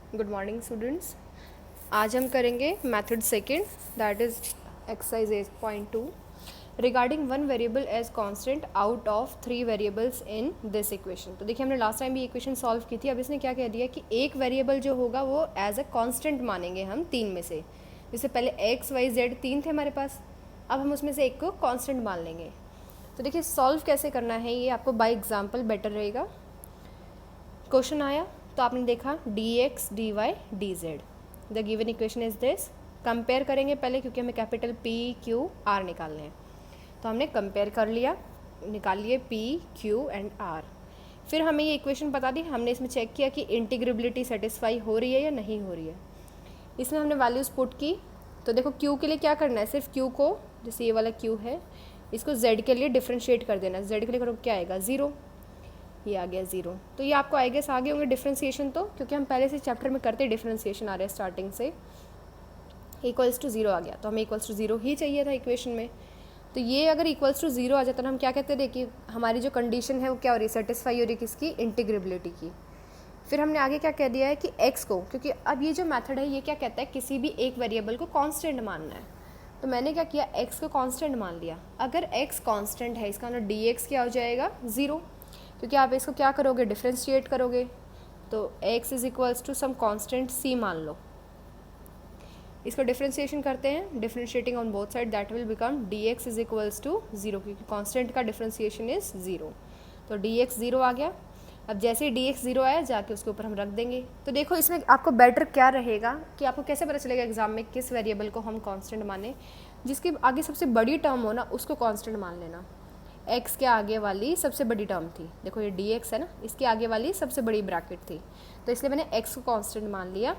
Good morning students. आज हम करेंगे method second, that is exercise 8.2 regarding one variable as constant out of three variables in this equation. तो देखिए हमने last time भी equation solve की थी। अब इसने क्या कह दिया कि एक वेरिएबल जो होगा वो एज अ कांस्टेंट मानेंगे हम तीन में से। जैसे पहले एक्स वाई जेड तीन थे हमारे पास, अब हम उसमें से एक को कांस्टेंट मान लेंगे। तो देखिए सॉल्व कैसे करना है ये आपको बाय एग्जाम्पल बेटर रहेगा। क्वेश्चन आया तो आपने देखा D X D Y D Z, the given equation is this. Compare करेंगे पहले क्योंकि हमें कैपिटल पी क्यू आर निकालने हैं। तो हमने कंपेयर कर लिया, निकाल लिए पी क्यू एंड आर। फिर हमें ये इक्वेशन बता दी, हमने इसमें चेक किया कि इंटीग्रेबिलिटी सेटिस्फाई हो रही है या नहीं हो रही है। इसमें हमने वैल्यूज़ पुट की। तो देखो क्यू के लिए क्या करना है, सिर्फ क्यू को, जैसे ये वाला क्यू है, इसको जेड के लिए डिफ्रेंशिएट कर देना। जेड के लिए करो क्या आएगा, ज़ीरो। ये आ गया ज़ीरो। तो ये आपको आई गेस आगे होंगे डिफ्रेंसिएशन, तो क्योंकि हम पहले से चैप्टर में करते डिफ्रेंसिएशन आ रहा है स्टार्टिंग से। इक्वल्स टू ज़ीरो आ गया, तो हमें इक्वल्स टू ज़ीरो ही चाहिए था इक्वेशन में। तो ये अगर इक्वल्स टू ज़ीरो आ जाता ना, हम क्या कहते थे कि हमारी जो कंडीशन है वो क्या हो रही है, सेटिस्फाई हो रही है किसकी, इंटीग्रेबिलिटी की। फिर हमने आगे क्या कह दिया है कि एक्स को, क्योंकि अब ये जो मेथड है ये क्या कहता है किसी भी एक वेरिएबल को कांस्टेंट मानना है। तो मैंने क्या किया, एक्स को कांस्टेंट मान लिया। अगर एक्स कांस्टेंट है इसका मतलब डी एक्स क्या हो जाएगा, ज़ीरो, क्योंकि आप इसको क्या करोगे, डिफ्रेंशिएट करोगे। तो x is equals to some constant c मान लो। इसको डिफ्रेंशिएशन करते हैं, differentiating on both side, that will become dx is equals to zero, क्योंकि कांस्टेंट का डिफ्रेंशिएशन इज ज़ीरो। तो dx ज़ीरो आ गया। अब जैसे ही dx ज़ीरो आया जाके उसके ऊपर हम रख देंगे। तो देखो इसमें आपको बेटर क्या रहेगा कि आपको कैसे पता चलेगा एग्जाम में किस वेरिएबल को हम कांस्टेंट माने। जिसकी आगे सबसे बड़ी टर्म हो ना उसको कांस्टेंट मान लेना। x के आगे वाली सबसे बड़ी टर्म थी, देखो ये dx है ना, इसके आगे वाली सबसे बड़ी ब्रैकेट थी, तो इसलिए मैंने x को कांस्टेंट मान लिया।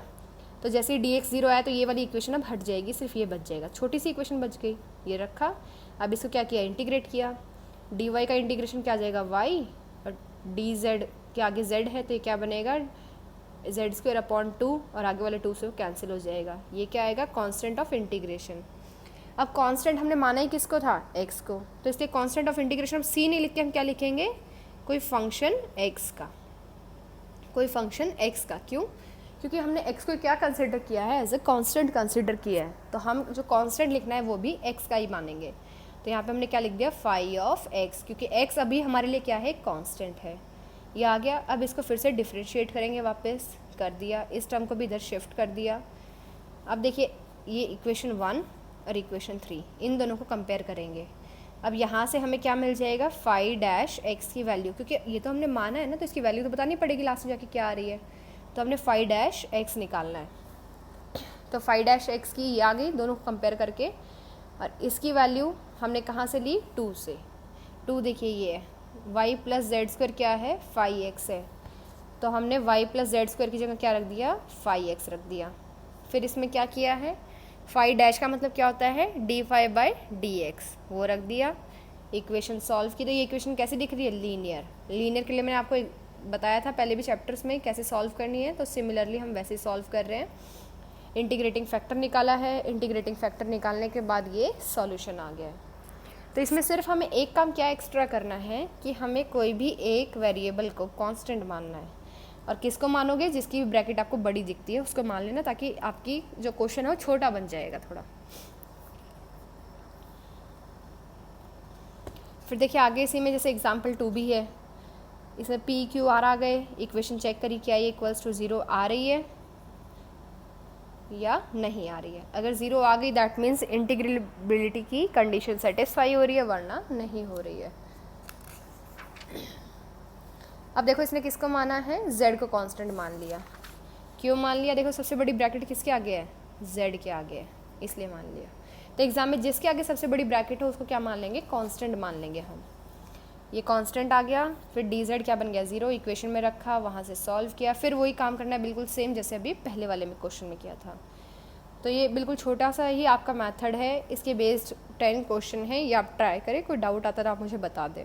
तो जैसे ही dx ज़ीरो आया तो ये वाली इक्वेशन अब हट जाएगी, सिर्फ ये बच जाएगा, छोटी सी इक्वेशन बच गई, ये रखा। अब इसको क्या किया, इंटीग्रेट किया। dy का इंटीग्रेशन क्या आ जाएगा, y, और dz के आगे z है तो ये क्या बनेगा, z स्क्वायर अपॉन टू, और आगे वाले टू से वो कैंसिल हो जाएगा। ये क्या आएगा, कॉन्स्टेंट ऑफ इंटीग्रेशन। अब कांस्टेंट हमने माना ही किसको था, x को, तो इसलिए कांस्टेंट ऑफ इंटीग्रेशन हम c नहीं लिख के हम क्या लिखेंगे, कोई फंक्शन x का, कोई फंक्शन x का। क्यों, क्योंकि हमने x को क्या कंसिडर किया है, एज ए कांस्टेंट कंसिडर किया है, तो हम जो कांस्टेंट लिखना है वो भी x का ही मानेंगे। तो यहाँ पे हमने क्या लिख दिया, फाई ऑफ x, क्योंकि x अभी हमारे लिए क्या है, कांस्टेंट है। ये आ गया। अब इसको फिर से डिफ्रेंशिएट करेंगे, वापस कर दिया, इस टर्म को भी इधर शिफ्ट कर दिया। अब देखिए ये इक्वेशन 1 और इक्वेशन 3, इन दोनों को कंपेयर करेंगे। अब यहाँ से हमें क्या मिल जाएगा, फाई डैश एक्स की वैल्यू, क्योंकि ये तो हमने माना है ना, तो इसकी वैल्यू तो बतानी पड़ेगी लास्ट में जाके क्या आ रही है। तो हमने फाई डैश एक्स निकालना है। तो फाई डैश एक्स की ये आ गई, दोनों को कंपेयर करके। और इसकी वैल्यू हमने कहाँ से ली, 2 से। 2 देखिए ये है, वाई प्लस जेड स्क्वायर क्या है, फाई एक्स है, तो हमने वाई प्लस जेड स्क्वायर की जगह क्या रख दिया, फाई एक्स रख दिया। फिर इसमें क्या किया है, फाई डैश का मतलब क्या होता है, D phi by D X, वो रख दिया। इक्वेशन सॉल्व की, तो ये इक्वेशन कैसी दिख रही है, लीनियर। लीनियर के लिए मैंने आपको बताया था पहले भी चैप्टर्स में कैसे सॉल्व करनी है, तो सिमिलरली हम वैसे सॉल्व कर रहे हैं। इंटीग्रेटिंग फैक्टर निकाला है, इंटीग्रेटिंग फैक्टर निकालने के बाद ये सॉल्यूशन आ गया है। तो इसमें सिर्फ हमें एक काम क्या एक्स्ट्रा करना है कि हमें कोई भी एक वेरिएबल को कांस्टेंट मानना है। और किसको मानोगे, जिसकी भी ब्रैकेट आपको बड़ी दिखती है उसको मान लेना, ताकि आपकी जो क्वेश्चन है वो छोटा बन जाएगा थोड़ा। फिर देखिए आगे इसी में जैसे एग्जाम्पल 2 भी है, इसमें पी क्यू आर आ गए। इक्वेशन चेक करिए क्या ये इक्वल्स टू ज़ीरो आ रही है या नहीं आ रही है। अगर ज़ीरो आ गई दैट मीन्स इंटीग्रेबिलिटी की कंडीशन सेटिस्फाई हो रही है, वरना नहीं हो रही है। अब देखो इसने किसको माना है, z को कांस्टेंट मान लिया। क्यों मान लिया, देखो सबसे बड़ी ब्रैकेट किसके आगे है, z के आगे है, इसलिए मान लिया। तो एग्जाम में जिसके आगे सबसे बड़ी ब्रैकेट हो उसको क्या मान लेंगे, कांस्टेंट मान लेंगे हम। ये कांस्टेंट आ गया। फिर dz क्या बन गया, ज़ीरो, इक्वेशन में रखा, वहाँ से सॉल्व किया। फिर वही काम करना है बिल्कुल सेम जैसे अभी पहले वाले में क्वेश्चन में किया था। तो ये बिल्कुल छोटा सा ही आपका मैथड है, इसके बेस्ड 10 क्वेश्चन है, ये आप ट्राई करें, कोई डाउट आता है तो आप मुझे बता दें।